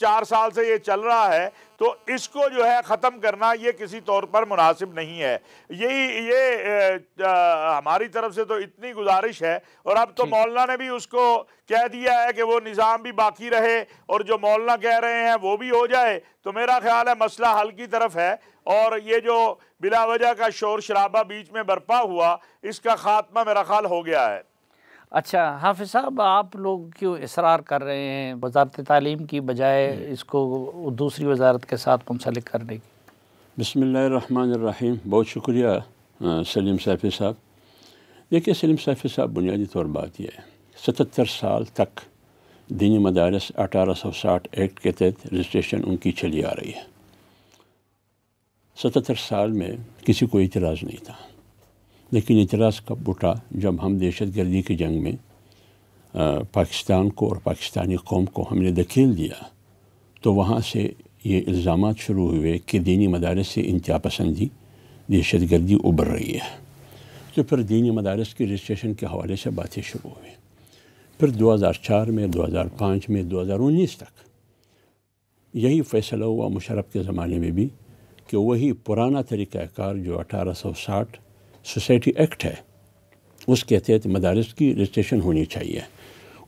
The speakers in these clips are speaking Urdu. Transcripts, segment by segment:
4 سال سے یہ چل رہا ہے، تو اس کو جو ہے ختم کرنا یہ کسی طور پر مناسب نہیں ہے۔ یہ ہماری طرف سے تو اتنی گزارش ہے، اور اب تو مولانا نے بھی اس کو کہہ دیا ہے کہ وہ نظام بھی باقی رہے اور جو مولانا کہہ رہے ہیں وہ بھی ہو جائے، تو میرا خیال ہے مسئلہ حل کی طرف ہے، اور یہ جو بلا وجہ کا شور شرابہ بیچ میں برپا ہوا، اس کا خاتمہ میرا خیال ہو گیا ہے۔ اچھا حافظ صاحب، آپ لوگ کیوں اصرار کر رہے ہیں وزارت تعلیم کی بجائے اس کو دوسری وزارت کے ساتھ منسلک کرنے کی؟ بسم اللہ الرحمن الرحیم۔ بہت شکریہ سلیم سیفی صاحب۔ دیکھیے سلیم سیفی صاحب، بنیادی طور بات یہ ہے 77 سال تک دینی مدارس 1860 ایکٹ کے تحت رجسٹریشن ان کی چلی آ رہی ہے۔ 77 سال میں کسی کو اعتراض نہیں تھا، لیکن اعتراض کب اٹھا جب ہم دہشت گردی کی جنگ میں پاکستان کو اور پاکستانی قوم کو ہم نے دھکیل دیا، تو وہاں سے یہ الزامات شروع ہوئے کہ دینی مدارس سے انتہا پسندی، دہشت گردی ابھر رہی ہے۔ تو پھر دینی مدارس کی رجسٹریشن کے حوالے سے باتیں شروع ہوئی۔ پھر 2004 میں، 2005 میں، 2019 تک یہی فیصلہ ہوا مشرف کے زمانے میں بھی کہ وہی پرانا طریقہ کار جو 1860 سوسائٹی ایکٹ ہے اس کے تحت مدارس کی رجسٹریشن ہونی چاہیے۔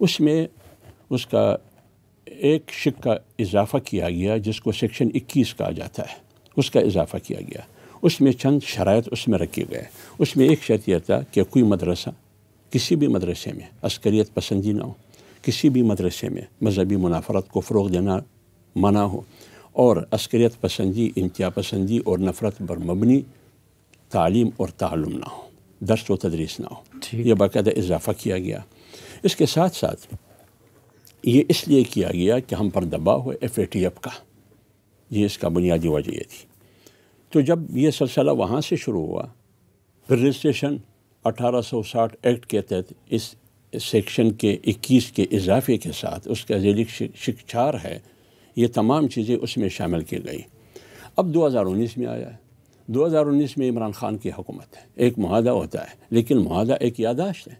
اس میں اس کا ایک شق کا اضافہ کیا گیا جس کو سیکشن 21 کہا جاتا ہے، اس کا اضافہ کیا گیا۔ اس میں چند شرائط اس میں رکھے گئے۔ اس میں ایک شرط یہ تھا کہ کوئی مدرسہ کسی بھی مدرسے میں عسکریت پسندی نہ ہو، کسی بھی مدرسے میں مذہبی منافرت کو فروغ دینا منع ہو، اور عسکریت پسندی، انتہا پسندی اور نفرت پر مبنی تعلیم اور تعلم نہ ہو، درس و تدریس نہ ہو۔ یہ باقاعدہ اضافہ کیا گیا۔ اس کے ساتھ ساتھ یہ اس لیے کیا گیا کہ ہم پر دباؤ ہے FATF کا، یہ اس کا بنیادی وجہ یہ تھی۔ تو جب یہ سلسلہ وہاں سے شروع ہوا، پھر رجسٹریشن 1860 ایکٹ کے تحت اس سیکشن کے 21 کے اضافے کے ساتھ اس کا ذیلی شق 4 ہے، یہ تمام چیزیں اس میں شامل کی گئی۔ اب 2019 میں آیا ہے۔ 2019 میں عمران خان کی حکومت ہے، ایک معاہدہ ہوتا ہے، لیکن معاہدہ ایک یادداشت ہے،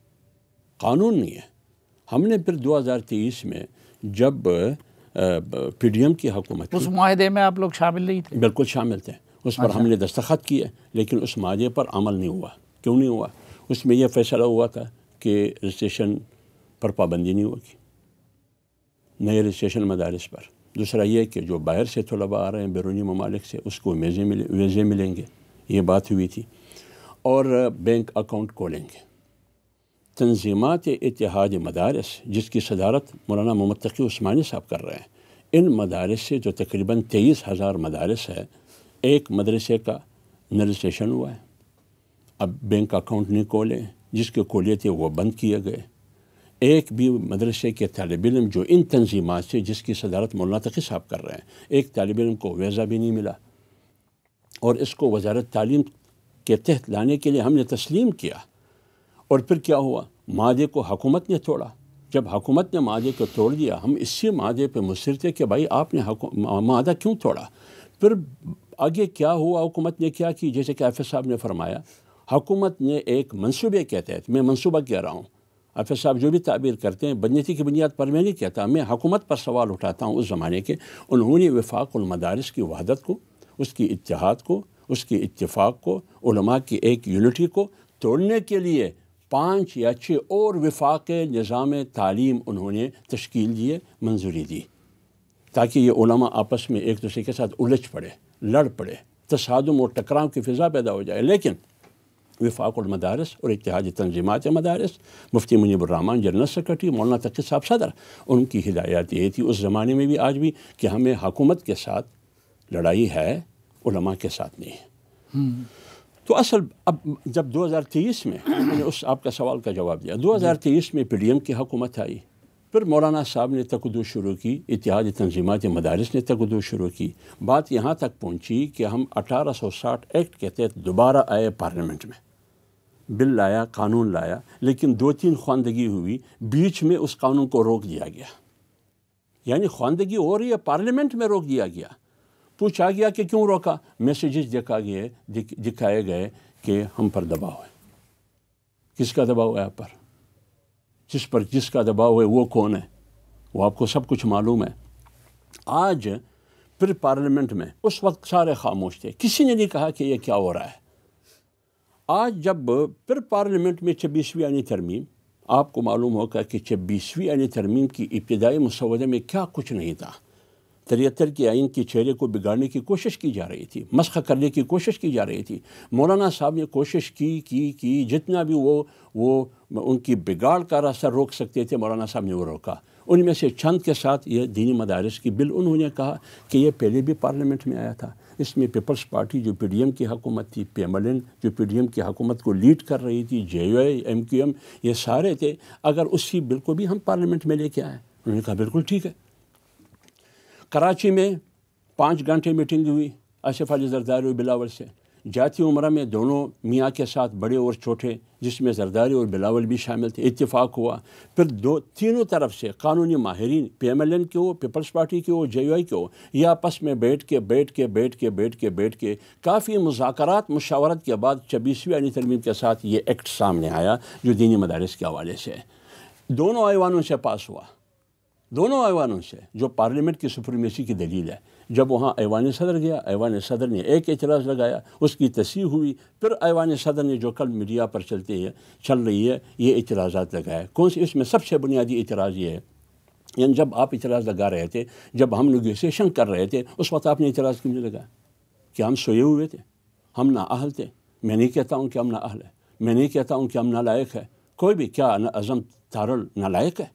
قانون نہیں ہے۔ ہم نے پھر 2023 میں جب PDM کی حکومت، اس معاہدے میں آپ لوگ شامل نہیں تھے؟ بالکل شامل تھے، اس پر ہم نے دستخط کیے، لیکن اس معاہدے پر عمل نہیں ہوا۔ کیوں نہیں ہوا؟ اس میں یہ فیصلہ ہوا تھا کہ رجسٹریشن پر پابندی نہیں ہوگی، نئے رجسٹریشن مدارس پر۔ دوسرا یہ کہ جو باہر سے طلباء آ رہے ہیں بیرونی ممالک سے، اس کو ویزے ملیں گے، یہ بات ہوئی تھی، اور بینک اکاؤنٹ کھولیں گے۔ تنظیمات اتحاد مدارس جس کی صدارت مولانا محمد تقی عثمانی صاحب کر رہے ہیں، ان مدارس سے جو تقریباً 23,000 مدارس ہے، ایک مدرسے کا رجسٹریشن ہوا ہے۔ اب بینک اکاؤنٹ نہیں کھولے، جس کے کھولے تھے وہ بند کیے گئے۔ ایک بھی مدرسے کے طالب علم جو ان تنظیمات سے جس کی صدارت مولانا تقی صاحب کر رہے ہیں، ایک طالب علم کو ویزا بھی نہیں ملا، اور اس کو وزارت تعلیم کے تحت لانے کے لیے ہم نے تسلیم کیا۔ اور پھر کیا ہوا؟ معاہدے کو حکومت نے توڑا۔ جب حکومت نے معاہدے کو توڑ دیا، ہم اسی معاہدے پہ مصر تھے کہ بھائی آپ نے معاہدہ کیوں توڑا؟ پھر آگے کیا ہوا؟ حکومت نے کیا کی؟ جیسے کہ حافظ صاحب نے فرمایا، حکومت نے ایک منصوبے کے تحت، میں منصوبہ کہہ رہا ہوں، حافظ صاحب جو بھی تعبیر کرتے ہیں بدنیتی کی بنیاد پر میں نہیں کہتا، میں حکومت پر سوال اٹھاتا ہوں اس زمانے کے، انہوں نے وفاق المدارس کی وحدت کو، اس کی اتحاد کو، اس کی اتفاق کو، علماء کی ایک یونٹی کو توڑنے کے لیے 5 یا 6 اور وفاق نظام تعلیم انہوں نے تشکیل دیے، منظوری دی، تاکہ یہ علماء آپس میں ایک دوسرے کے ساتھ الجھ پڑے، لڑ پڑے، تصادم اور ٹکراؤ کی فضا پیدا ہو جائے۔ لیکن وفاق المدارس اور اتحادی تنظیمات مدارس، مفتی منیب الرحمن جنرل سیکرٹری، مولانا تقی صاحب صدر، ان کی ہدایات یہ تھی اس زمانے میں بھی آج بھی کہ ہمیں حکومت کے ساتھ لڑائی ہے، علماء کے ساتھ نہیں ہے۔ تو اصل اب جب 2023 میں میں نے اس آپ کا سوال کا جواب دیا، 2023 میں PDM کی حکومت آئی، پھر مولانا صاحب نے تقدس شروع کی، اتحادی تنظیمات مدارس نے تقدس شروع کی۔ بات یہاں تک پہنچی کہ ہم 1860 ایکٹ کے تحت دوبارہ آئے پارلیمنٹ میں، بل لایا، قانون لایا، لیکن 2-3 خواندگی ہوئی، بیچ میں اس قانون کو روک دیا گیا۔ یعنی خواندگی ہو رہی ہے، پارلیمنٹ میں روک دیا گیا۔ پوچھا گیا کہ کیوں روکا؟ میسیجز دکھائے گئے کہ ہم پر دباؤ ہے۔ کس کا دباؤ ہے آپ پر؟ جس کا دباؤ ہے وہ کون ہے؟ وہ آپ کو سب کچھ معلوم ہے۔ آج پھر پارلیمنٹ میں اس وقت سارے خاموش تھے، کسی نے نہیں کہا کہ یہ کیا ہو رہا ہے۔ آج جب پھر پارلیمنٹ میں 26ویں آئینی ترمیم، آپ کو معلوم ہوگا کہ 26ویں آئینی ترمیم کی ابتدائی مسودہ میں کیا کچھ نہیں تھا۔ 73 کے آئین کے چہرے کو بگاڑنے کی کوشش کی جا رہی تھی، مسخ کرنے کی کوشش کی جا رہی تھی۔ مولانا صاحب نے کوشش کی جتنا بھی وہ ان کی بگاڑ کا راستہ روک سکتے تھے، مولانا صاحب نے وہ روکا۔ ان میں سے چند کے ساتھ یہ دینی مدارس کی بل انہوں نے کہا کہ یہ پہلے بھی پارلیمنٹ میں آیا تھا، اس میں پیپلز پارٹی جو پی ڈی ایم کی حکومت تھی، پی ایم ایل این جو پی ڈی ایم کی حکومت کو لیڈ کر رہی تھی، J U A, M Q M, یہ سارے تھے، اگر اسی بل کو بھی ہم پارلیمنٹ میں لے کے آئیں۔ انہوں نے کہا بالکل ٹھیک ہے۔ کراچی میں 5 گھنٹے میٹنگ ہوئی آصف علی زرداری اور بلاول سے، جاتی عمرہ میں دونوں میاں کے ساتھ بڑے اور چھوٹے، جس میں زرداری اور بلاول بھی شامل تھے، اتفاق ہوا۔ پھر تینوں طرف سے قانونی ماہرین، پی ایم ایل این کے ہو، پیپلز پارٹی کے ہو، جے یو آئی کے ہو، یہ آپس میں بیٹھ کے کافی مذاکرات مشاورت کے بعد 26ویں آئینی ترمیم کے ساتھ یہ ایکٹ سامنے آیا جو دینی مدارس کے حوالے سے دونوں ایوانوں سے پاس ہوا، دونوں ایوانوں سے، جو پارلیمنٹ کی سپریمیسی کی دلیل ہے۔ جب وہاں ایوان صدر گیا، ایوان صدر نے ایک اعتراض لگایا، اس کی تصحیح ہوئی، پھر ایوان صدر نے جو کل میڈیا پر چل رہی ہے یہ اعتراضات لگائے۔ کون سی؟ اس میں سب سے بنیادی اعتراض یہ ہے، یعنی جب آپ اعتراض لگا رہے تھے، جب ہم نیگوسیشن کر رہے تھے، اس وقت آپ نے اعتراض کیوں نہیں لگایا؟ کہ ہم سوئے ہوئے تھے، ہم نااہل تھے؟ میں نہیں کہتا ہوں کہ ہم نااہل ہیں، میں نہیں کہتا ہوں کہ ہم نالائق ہیں، کوئی بھی۔ کیا اعظم تارل نالائق ہے؟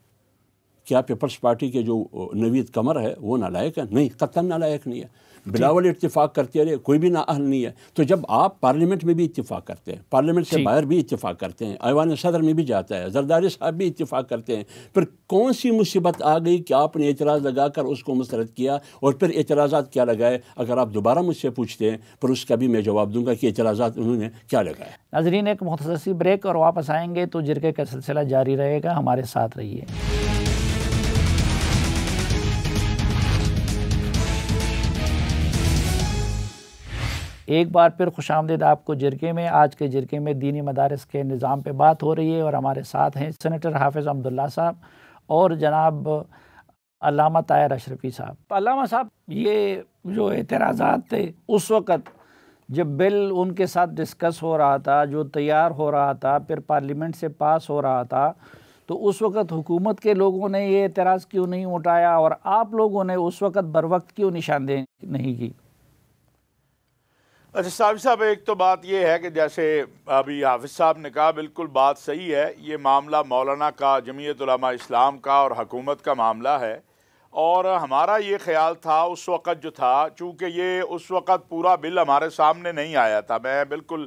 کیا پیپلز پارٹی کے جو نوید قمر ہے وہ نالائق ہے؟ نہیں، قطعاً نالائق نہیں ہے۔ بلاول اتفاق کرتے رہے، کوئی بھی نااہل نہیں ہے۔ تو جب آپ پارلیمنٹ میں بھی اتفاق کرتے ہیں، پارلیمنٹ سے باہر بھی اتفاق کرتے ہیں، ایوان صدر میں بھی جاتا ہے، زرداری صاحب بھی اتفاق کرتے ہیں، پھر کون سی مصیبت آ گئی کہ آپ نے اعتراض لگا کر اس کو مسترد کیا؟ اور پھر اعتراضات کیا لگائے؟ اگر آپ دوبارہ مجھ سے پوچھتے ہیں پھر اس کا بھی میں جواب دوں گا کہ اعتراضات انہوں نے کیا لگائے۔ ناظرین، ایک مختصر سی بریک اور واپس آئیں گے تو جرگے کا سلسلہ جاری رہے گا، ہمارے ساتھ رہیے۔ ایک بار پھر خوش آمدید آپ کو جرگے میں۔ آج کے جرگے میں دینی مدارس کے نظام پہ بات ہو رہی ہے اور ہمارے ساتھ ہیں سینیٹر حافظ عبداللہ صاحب اور جناب علامہ طاہر اشرفی صاحب۔ علامہ صاحب، یہ جو اعتراضات تھے اس وقت جب بل ان کے ساتھ ڈسکس ہو رہا تھا، جو تیار ہو رہا تھا، پھر پارلیمنٹ سے پاس ہو رہا تھا، تو اس وقت حکومت کے لوگوں نے یہ اعتراض کیوں نہیں اٹھایا اور آپ لوگوں نے اس وقت بروقت کیوں نشاندہی نہیں کی؟ اچھا صافی صاحب، ایک تو بات یہ ہے کہ جیسے ابھی حافظ صاحب نے کہا، بالکل بات صحیح ہے، یہ معاملہ مولانا کا، جمعیت علماء اسلام کا اور حکومت کا معاملہ ہے، اور ہمارا یہ خیال تھا اس وقت جو تھا، چونکہ یہ اس وقت پورا بل ہمارے سامنے نہیں آیا تھا، میں بالکل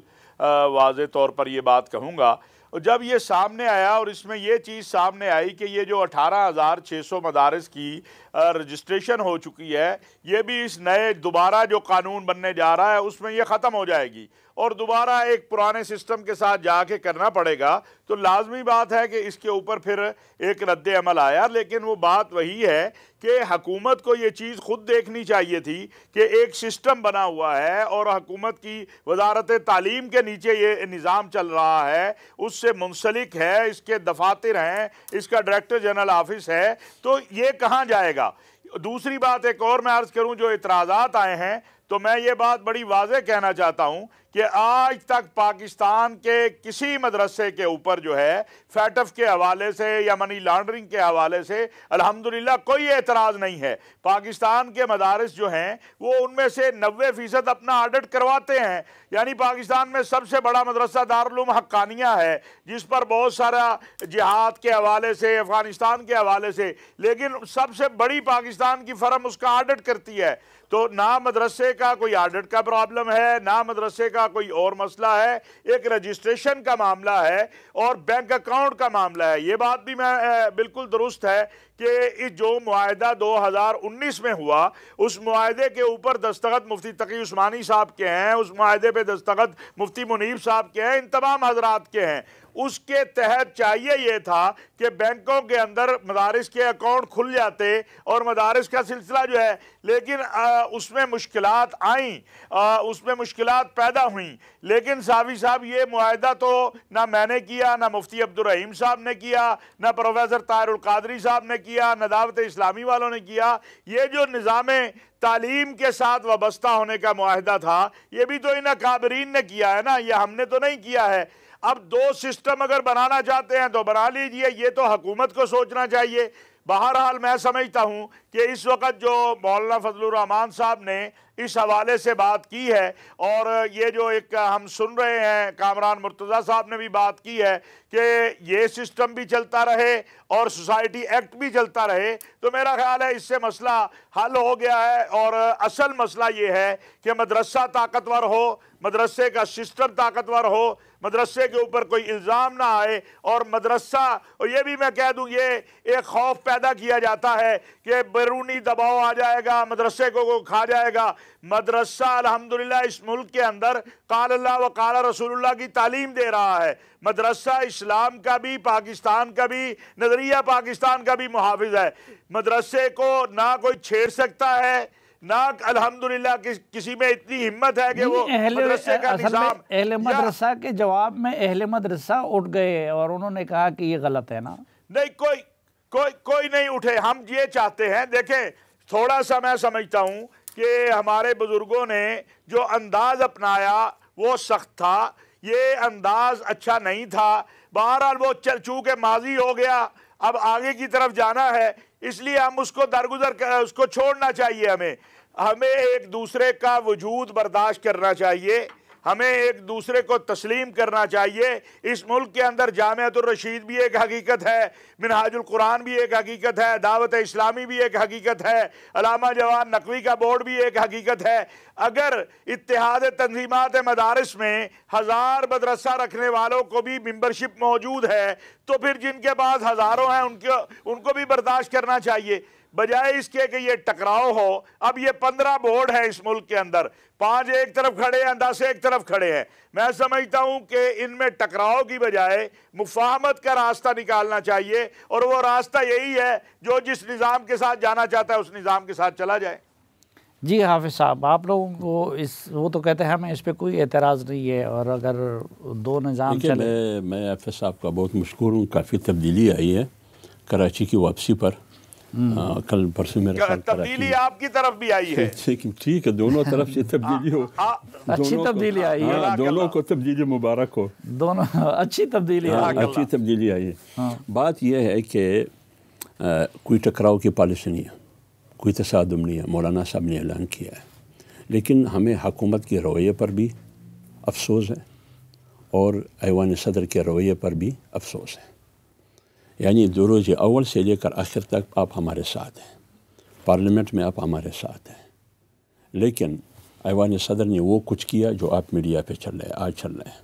واضح طور پر یہ بات کہوں گا، اور جب یہ سامنے آیا اور اس میں یہ چیز سامنے آئی کہ یہ جو 18,600 مدارس کی رجسٹریشن ہو چکی ہے، یہ بھی اس نئے دوبارہ جو قانون بننے جا رہا ہے اس میں یہ ختم ہو جائے گی اور دوبارہ ایک پرانے سسٹم کے ساتھ جا کے کرنا پڑے گا، تو لازمی بات ہے کہ اس کے اوپر پھر ایک رد عمل آیا۔ لیکن وہ بات وہی ہے کہ حکومت کو یہ چیز خود دیکھنی چاہیے تھی کہ ایک سسٹم بنا ہوا ہے اور حکومت کی وزارت تعلیم کے نیچے یہ نظام چل رہا ہے، اس سے منسلک ہے، اس کے دفاتر ہیں، اس کا ڈائریکٹر جنرل آفس ہے، تو یہ کہاں جائے گا؟ دوسری بات ایک اور میں عرض کروں، جو اعتراضات آئے ہیں، تو میں یہ بات بڑی واضح کہنا چاہتا ہوں کہ آج تک پاکستان کے کسی مدرسے کے اوپر جو ہے فیٹف کے حوالے سے یا منی لانڈرنگ کے حوالے سے الحمدللہ کوئی اعتراض نہیں ہے۔ پاکستان کے مدارس جو ہیں وہ ان میں سے 90% اپنا آڈٹ کرواتے ہیں، یعنی پاکستان میں سب سے بڑا مدرسہ دارالعلوم حقانیہ ہے، جس پر بہت سارا جہاد کے حوالے سے، افغانستان کے حوالے سے، لیکن سب سے بڑی پاکستان کی فرم اس کا آڈٹ کرتی ہے۔ تو نہ مدرسے کا کوئی آڈٹ کا پرابلم ہے، نہ مدرسے کا کوئی اور مسئلہ ہے، ایک رجسٹریشن کا معاملہ ہے اور بینک اکاؤنٹ کا معاملہ ہے۔ یہ بات بھی میں بالکل درست ہے کہ جو معاہدہ 2019 میں ہوا، اس معاہدے کے اوپر دستخط مفتی تقی عثمانی صاحب کے ہیں، اس معاہدے پہ دستخط مفتی منیب صاحب کے ہیں، ان تمام حضرات کے ہیں، اس کے تحت چاہیے یہ تھا کہ بینکوں کے اندر مدارس کے اکاؤنٹ کھل جاتے اور مدارس کا سلسلہ جو ہے، لیکن اس میں مشکلات آئیں، اس میں مشکلات پیدا ہوئیں، لیکن صافی صاحب یہ معاہدہ تو نہ میں نے کیا، نہ مفتی عبدالرحیم صاحب نے کیا، نہ پروفیسر طاہر القادری صاحب نے کیا، نہ دعوت اسلامی والوں نے کیا۔ یہ جو نظام تعلیم کے ساتھ وابستہ ہونے کا معاہدہ تھا، یہ بھی تو ان اکابرین نے کیا ہے نا، یہ ہم نے تو نہیں کیا ہے۔ اب دو سسٹم اگر بنانا چاہتے ہیں تو بنا لیجئے، یہ تو حکومت کو سوچنا چاہیے۔ بہرحال میں سمجھتا ہوں کہ اس وقت جو مولانا فضل الرحمان صاحب نے اس حوالے سے بات کی ہے، اور یہ جو ایک ہم سن رہے ہیں کامران مرتضیٰ صاحب نے بھی بات کی ہے کہ یہ سسٹم بھی چلتا رہے اور سوسائٹی ایکٹ بھی چلتا رہے، تو میرا خیال ہے اس سے مسئلہ حل ہو گیا ہے۔ اور اصل مسئلہ یہ ہے کہ مدرسہ طاقتور ہو، مدرسے کا سسٹم طاقتور ہو، مدرسے کے اوپر کوئی الزام نہ آئے، اور مدرسہ، اور یہ بھی میں کہہ دوں، یہ ایک خوف پیدا کیا جاتا ہے کہ بیرونی دباؤ آ جائے گا، مدرسے کو کھا جائے گا۔ مدرسہ الحمدللہ اس ملک کے اندر قال اللہ و قال رسول اللہ کی تعلیم دے رہا ہے۔ مدرسہ اسلام کا بھی، پاکستان کا بھی، نظریہ پاکستان کا بھی محافظ ہے۔ مدرسے کو نہ کوئی چھیڑ سکتا ہے، نہ الحمدللہ کسی میں اتنی ہمت ہے کہ وہ مدرسے کا نظام۔ اہل مدرسہ کے جواب میں اہل مدرسہ اٹھ گئے اور انہوں نے کہا کہ یہ غلط ہے نا۔ نہیں، کوئی نہیں اٹھے۔ ہم یہ چاہتے ہیں، دیکھیں تھوڑا سا میں سمجھتا ہوں کہ ہمارے بزرگوں نے جو انداز اپنایا وہ سخت تھا، یہ انداز اچھا نہیں تھا۔ بہرحال وہ چونکہ ماضی ہو گیا، اب آگے کی طرف جانا ہے، اس لیے ہم اس کو درگزر اس کو چھوڑنا چاہیے۔ ہمیں ایک دوسرے کا وجود برداشت کرنا چاہیے، ہمیں ایک دوسرے کو تسلیم کرنا چاہیے۔ اس ملک کے اندر جامعۃ الرشید بھی ایک حقیقت ہے، منہاج القرآن بھی ایک حقیقت ہے، دعوت اسلامی بھی ایک حقیقت ہے، علامہ جوان نقوی کا بورڈ بھی ایک حقیقت ہے۔ اگر اتحاد تنظیمات مدارس میں 1000 مدرسہ رکھنے والوں کو بھی ممبرشپ موجود ہے، تو پھر جن کے پاس ہزاروں ہیں ان کو بھی برداشت کرنا چاہیے، بجائے اس کے کہ یہ ٹکراؤ ہو۔ اب یہ 15 بورڈ ہیں اس ملک کے اندر، 5 ایک طرف کھڑے ہیں، 10 ایک طرف کھڑے ہیں۔ میں سمجھتا ہوں کہ ان میں ٹکراؤ کی بجائے مفاہمت کا راستہ نکالنا چاہیے، اور وہ راستہ یہی ہے جو جس نظام کے ساتھ جانا چاہتا ہے اس نظام کے ساتھ چلا جائے۔ جی حافظ صاحب، آپ لوگوں کو وہ تو کہتے ہیں ہمیں اس پہ کوئی اعتراض نہیں ہے، اور اگر دو نظام چلے۔ میں حافظ صاحب کا بہت مشکور ہوں، کافی تبدیلی آئی ہے کراچی کی واپسی پر۔ کل پرسوں میرے خیال تبدیلی آپ کی طرف بھی آئی ہے۔ ٹھیک ہے، دونوں طرف سے تبدیلی ہو، اچھی تبدیلی آئی ہے، دونوں کو تبدیلی مبارک ہو، دونوں اچھی تبدیلی اچھی تبدیلی آئی ہے۔ بات یہ ہے کہ کوئی ٹکراؤ کی پالیسی نہیں ہے، کوئی تصادم نہیں ہے، مولانا صاحب نے اعلان کیا ہے، لیکن ہمیں حکومت کے رویے پر بھی افسوس ہے اور ایوان صدر کے رویے پر بھی افسوس ہے۔ یعنی روز اول سے لے کر آخر تک آپ ہمارے ساتھ ہیں، پارلیمنٹ میں آپ ہمارے ساتھ ہیں، لیکن ایوان صدر نے وہ کچھ کیا جو آپ میڈیا پہ آج چل رہے ہیں،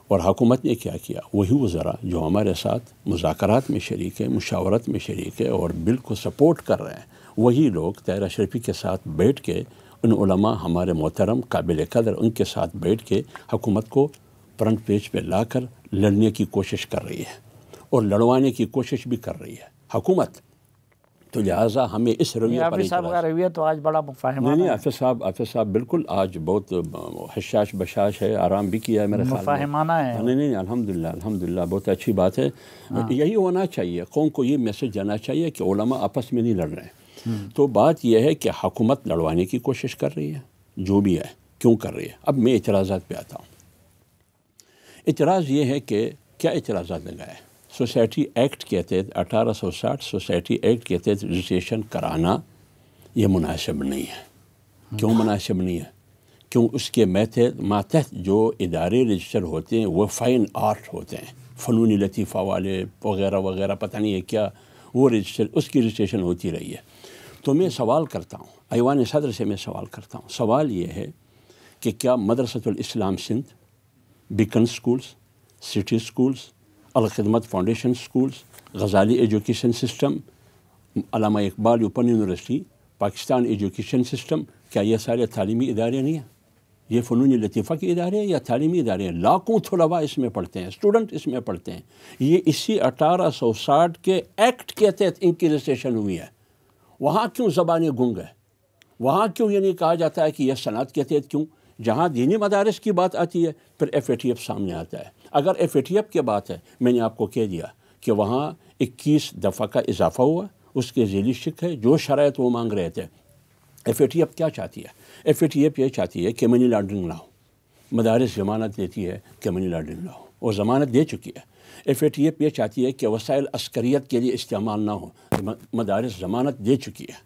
اور حکومت نے کیا کیا؟ وہی وزراء جو ہمارے ساتھ مذاکرات میں شریک ہے، مشاورت میں شریک ہے اور بل کو سپورٹ کر رہے ہیں، وہی لوگ طاہر اشرفی کے ساتھ بیٹھ کے، ان علماء ہمارے محترم قابل قدر، ان کے ساتھ بیٹھ کے حکومت کو فرنٹ پیج پہ لا کر لڑنے کی کوشش کر رہی ہے، اور لڑوانے کی کوشش بھی کر رہی ہے حکومت۔ تو لہٰذا ہمیں اس رویے پر حافظ صاحب کا رویہ تو آج بڑا مفاہمانہ نہیں، حافظ صاحب بالکل آج بہت حشاش بشاش ہے، آرام بھی کیا ہے میرے خیال میں، مفاہمانہ ہے۔ نہیں، الحمدللہ بہت اچھی بات ہے۔ یہی ہونا چاہیے، قوم کو یہ میسج جانا چاہیے کہ علماء آپس میں نہیں لڑ رہے ہیں۔ تو بات یہ ہے کہ حکومت لڑوانے کی کوشش کر رہی ہے، جو بھی ہے کیوں کر رہی ہے۔ اب میں اعتراضات پہ آتا ہوں۔ اعتراض یہ ہے کہ کیا اعتراضات لگائے؟ سوسائٹی ایکٹ کے تحت 1860 سوسائٹی ایکٹ کے تحت رجسٹریشن کرانا یہ مناسب نہیں ہے۔ کیوں مناسب نہیں ہے؟ کیوں اس کے ماتحت جو ادارے رجسٹر ہوتے ہیں وہ فائن آرٹ ہوتے ہیں، فنونی لطیفہ والے وغیرہ وغیرہ، پتہ نہیں ہے کیا، وہ رجسٹر، اس کی رجسٹریشن ہوتی رہی ہے۔ تو میں سوال کرتا ہوں، ایوان صدر سے میں سوال کرتا ہوں، سوال یہ ہے کہ کیا Madrasatul Islam Sindh, Beacon schools, City schools, Al-Khidmat foundation schools, Ghazali education system, Allama Iqbal Open University, Pakistan education system, کیا یہ سارے تعلیمی ادارے نہیں ہیں؟ یہ فنون لطیفہ کے ادارے ہیں یا تعلیمی ادارے ہیں؟ لاکھوں طلباء اس میں پڑھتے ہیں، اسٹوڈنٹ اس میں پڑھتے ہیں. یہ اسی 1860 کے ایکٹ کے تحت ان کی رجسٹریشن ہوئی ہے. وہاں کیوں زبانیں گنگ ہے؟ وہاں کیوں یہ نہیں کہا جاتا ہے کہ یہ صنعت کے تحت کیوں؟ جہاں دینی مدارس کی بات آتی ہے پھر FATF سامنے آتا ہے. اگر FATF کی بات ہے، میں نے آپ کو کہہ دیا کہ وہاں 21 دفعہ کا اضافہ ہوا، اس کے ذیلی شک ہے جو شرائط وہ مانگ رہے تھے. FATF کیا چاہتی ہے؟ FATF یہ چاہتی ہے کہ منی لانڈرنگ نہ ہو. مدارس ضمانت دیتی ہے کہ منی لانڈرنگ نہ ہو، اور ضمانت دے چکی ہے. FATF یہ چاہتی ہے کہ وسائل عسکریت کے لیے استعمال نہ ہو، مدارس ضمانت دے چکی ہے.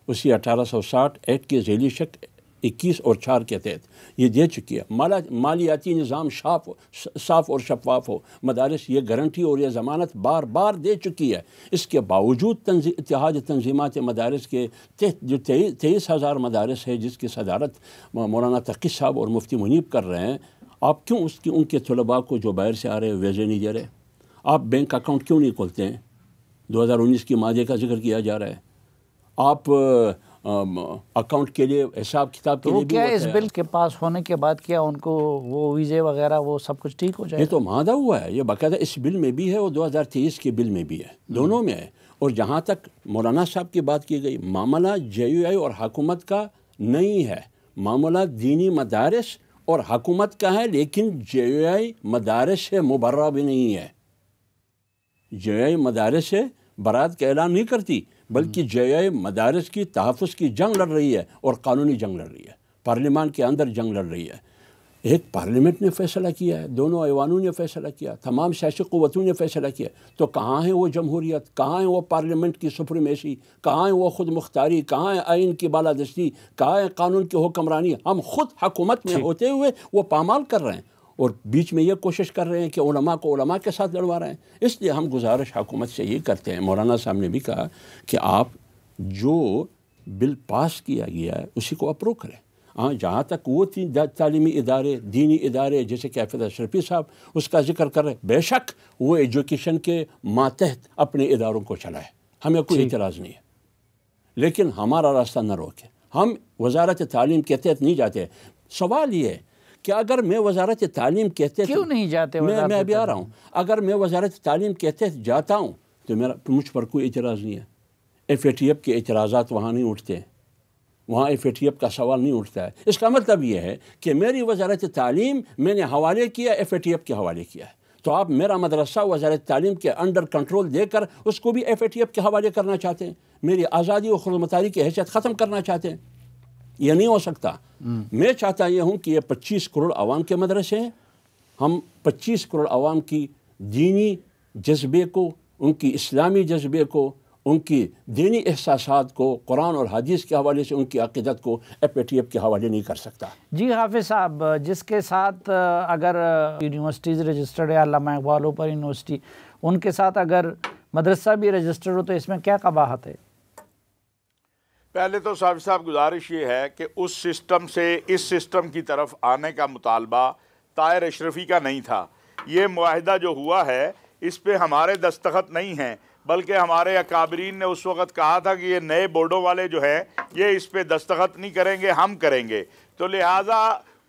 اسی 1860 ایکٹ کے ذیلی شک 21 اور 4 کے تحت یہ دے چکی ہے. مالیاتی نظام صاف اور شفاف ہو، مدارس یہ گارنٹی اور یہ ضمانت بار بار دے چکی ہے. اس کے باوجود اتحاد تنظیمات مدارس کے تحت جو 23,000 مدارس ہے جس کی صدارت مولانا تقی صاحب اور مفتی منیب کر رہے ہیں، آپ کیوں ان کے طلباء کو جو باہر سے آ رہے ہیں ویزے نہیں دے رہے؟ آپ بینک اکاؤنٹ کیوں نہیں کھولتے ہیں؟ 2019 کی مادے کا ذکر کیا جا رہا ہے. آپ اکاؤنٹ کے لیے، حساب کتاب کے لیے بھی کیا اس بل کے پاس ہونے کے بعد کیا ان کو وہ ویزے وغیرہ وہ سب کچھ ٹھیک ہو جائے؟ یہ تو مادہ ہوا ہے، یہ باقاعدہ اس بل میں بھی ہے اور 2023 کے بل میں بھی ہے، دونوں میں ہے. اور جہاں تک مولانا صاحب کی بات کی گئی، معاملہ JUI اور حکومت کا نہیں ہے، معاملہ دینی مدارس اور حکومت کا ہے. لیکن JUI مدارس سے مبرہ بھی نہیں ہے. JUI مدارس سے برات کا اعلان نہیں کرتی، بلکہ JUI مدارس کی تحفظ کی جنگ لڑ رہی ہے اور قانونی جنگ لڑ رہی ہے، پارلیمان کے اندر جنگ لڑ رہی ہے. ایک پارلیمنٹ نے فیصلہ کیا ہے، دونوں ایوانوں نے فیصلہ کیا، تمام سیاسی قوتوں نے فیصلہ کیا. تو کہاں ہے وہ جمہوریت؟ کہاں ہے وہ پارلیمنٹ کی سپریمیسی؟ کہاں ہے وہ خود مختاری؟ کہاں ہے آئین کی بالادستی؟ کہاں ہے قانون کی حکمرانی؟ ہم خود حکومت میں ہوتے ہوئے وہ پامال کر رہے ہیں، اور بیچ میں یہ کوشش کر رہے ہیں کہ علماء کو علماء کے ساتھ لڑوا رہے ہیں. اس لیے ہم گزارش حکومت سے یہ کرتے ہیں، مولانا صاحب نے بھی کہا کہ آپ جو بل پاس کیا گیا ہے اسی کو اپروو کریں. ہاں، جہاں تک وہ تعلیمی ادارے، دینی ادارے جیسے کہ حافظ اشرفی صاحب اس کا ذکر کر رہے، بے شک وہ ایجوکیشن کے ماتحت اپنے اداروں کو چلائے، ہمیں کوئی اعتراض نہیں ہے. لیکن ہمارا راستہ نہ روکے. ہم وزارت تعلیم کے تحت نہیں جاتے. سوال یہ ہے کہ اگر میں وزارت تعلیم کے تحت کیوں نہیں جاتے؟ میں ابھی آ رہا ہوں. اگر میں وزارت تعلیم کے تحت جاتا ہوں تو مجھ پر کوئی اعتراض نہیں ہے. FATF کے اعتراضات وہاں نہیں اٹھتے، وہاں FATF کا سوال نہیں اٹھتا ہے. اس کا مطلب یہ ہے کہ میری وزارت تعلیم میں نے حوالے کیا، FATF کے حوالے کیا ہے. تو آپ میرا مدرسہ وزارت تعلیم کے انڈر کنٹرول دے کر اس کو بھی FATF کے حوالے کرنا چاہتے ہیں، میری آزادی و خود مختاری کی حیثیت ختم کرنا چاہتے ہیں. یہ نہیں ہو سکتا. میں چاہتا یہ ہوں کہ یہ 25 کروڑ عوام کے مدرسے ہیں. ہم 25 کروڑ عوام کی دینی جذبے کو، ان کی اسلامی جذبے کو، ان کی دینی احساسات کو، قرآن اور حدیث کے حوالے سے ان کی عقیدت کو FATF کے حوالے نہیں کر سکتا. جی حافظ صاحب، جس کے ساتھ اگر یونیورسٹیز رجسٹرڈ ہے، علامہ اقبال اوپن یونیورسٹی، ان کے ساتھ اگر مدرسہ بھی رجسٹرڈ ہو تو اس میں کیا قباحت ہے؟ پہلے تو صاحب گزارش یہ ہے کہ اس سسٹم سے اس سسٹم کی طرف آنے کا مطالبہ طاہر اشرفی کا نہیں تھا. یہ معاہدہ جو ہوا ہے اس پہ ہمارے دستخط نہیں ہیں، بلکہ ہمارے اکابرین نے اس وقت کہا تھا کہ یہ نئے بورڈوں والے جو ہیں یہ اس پہ دستخط نہیں کریں گے، ہم کریں گے. تو لہٰذا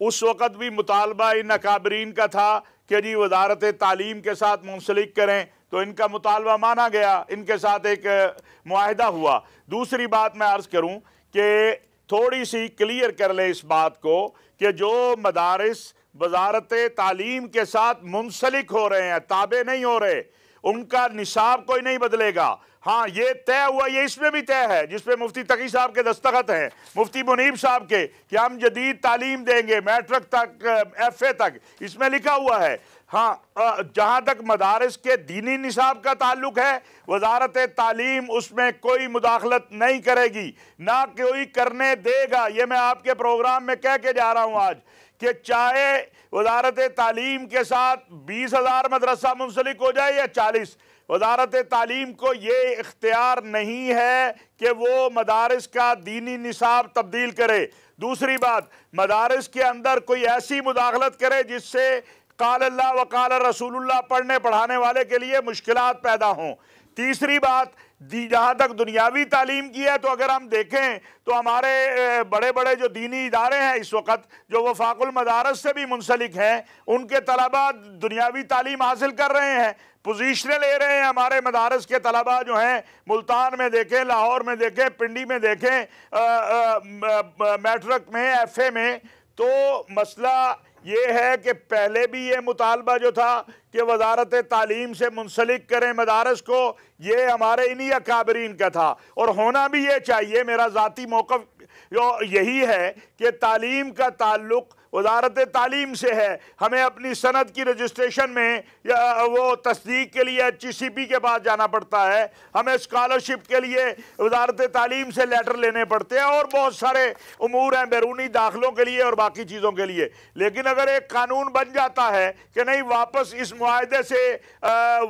اس وقت بھی مطالبہ ان اکابرین کا تھا کہ جی وزارت تعلیم کے ساتھ منسلک کریں، تو ان کا مطالبہ مانا گیا، ان کے ساتھ ایک معاہدہ ہوا. دوسری بات میں عرض کروں کہ تھوڑی سی کلیئر کر لیں اس بات کو کہ جو مدارس وزارت تعلیم کے ساتھ منسلک ہو رہے ہیں، تابع نہیں ہو رہے، ان کا نصاب کوئی نہیں بدلے گا. ہاں، یہ طے ہوا، یہ اس میں بھی طے ہے جس پہ مفتی تقی صاحب کے دستخط ہیں، مفتی منیب صاحب کے، کہ ہم جدید تعلیم دیں گے میٹرک تک، FA تک، اس میں لکھا ہوا ہے. ہاں، جہاں تک مدارس کے دینی نصاب کا تعلق ہے، وزارت تعلیم اس میں کوئی مداخلت نہیں کرے گی، نہ کوئی کرنے دے گا. یہ میں آپ کے پروگرام میں کہہ کے جا رہا ہوں آج کہ چاہے وزارت تعلیم کے ساتھ 20,000 مدرسہ منسلک ہو جائے یا 40، وزارت تعلیم کو یہ اختیار نہیں ہے کہ وہ مدارس کا دینی نصاب تبدیل کرے. دوسری بات، مدارس کے اندر کوئی ایسی مداخلت کرے جس سے قال اللہ و قال رسول اللہ پڑھنے پڑھانے والے کے لیے مشکلات پیدا ہوں۔ تیسری بات، جہاں تک دنیاوی تعلیم کی ہے تو اگر ہم دیکھیں تو ہمارے بڑے بڑے جو دینی ادارے ہیں اس وقت جو وفاق المدارس سے بھی منسلک ہیں، ان کے طلباء دنیاوی تعلیم حاصل کر رہے ہیں، پوزیشنیں لے رہے ہیں۔ ہمارے مدارس کے طلباء جو ہیں ملتان میں دیکھیں، لاہور میں دیکھیں، پنڈی میں دیکھیں، میٹرک میں، ایف اے میں۔ تو مسئلہ یہ ہے کہ پہلے بھی یہ مطالبہ جو تھا کہ وزارت تعلیم سے منسلک کریں مدارس کو، یہ ہمارے انہی اکابرین کا تھا، اور ہونا بھی یہ چاہیے۔ میرا ذاتی موقف یہی ہے کہ تعلیم کا تعلق وزارت تعلیم سے ہے۔ ہمیں اپنی صنعت کی رجسٹریشن میں یا وہ تصدیق کے لیے HECP کے پاس جانا پڑتا ہے، ہمیں اسکالرشپ کے لیے وزارت تعلیم سے لیٹر لینے پڑتے ہیں، اور بہت سارے امور ہیں بیرونی داخلوں کے لیے اور باقی چیزوں کے لیے۔ لیکن اگر ایک قانون بن جاتا ہے کہ نہیں واپس اس معاہدے سے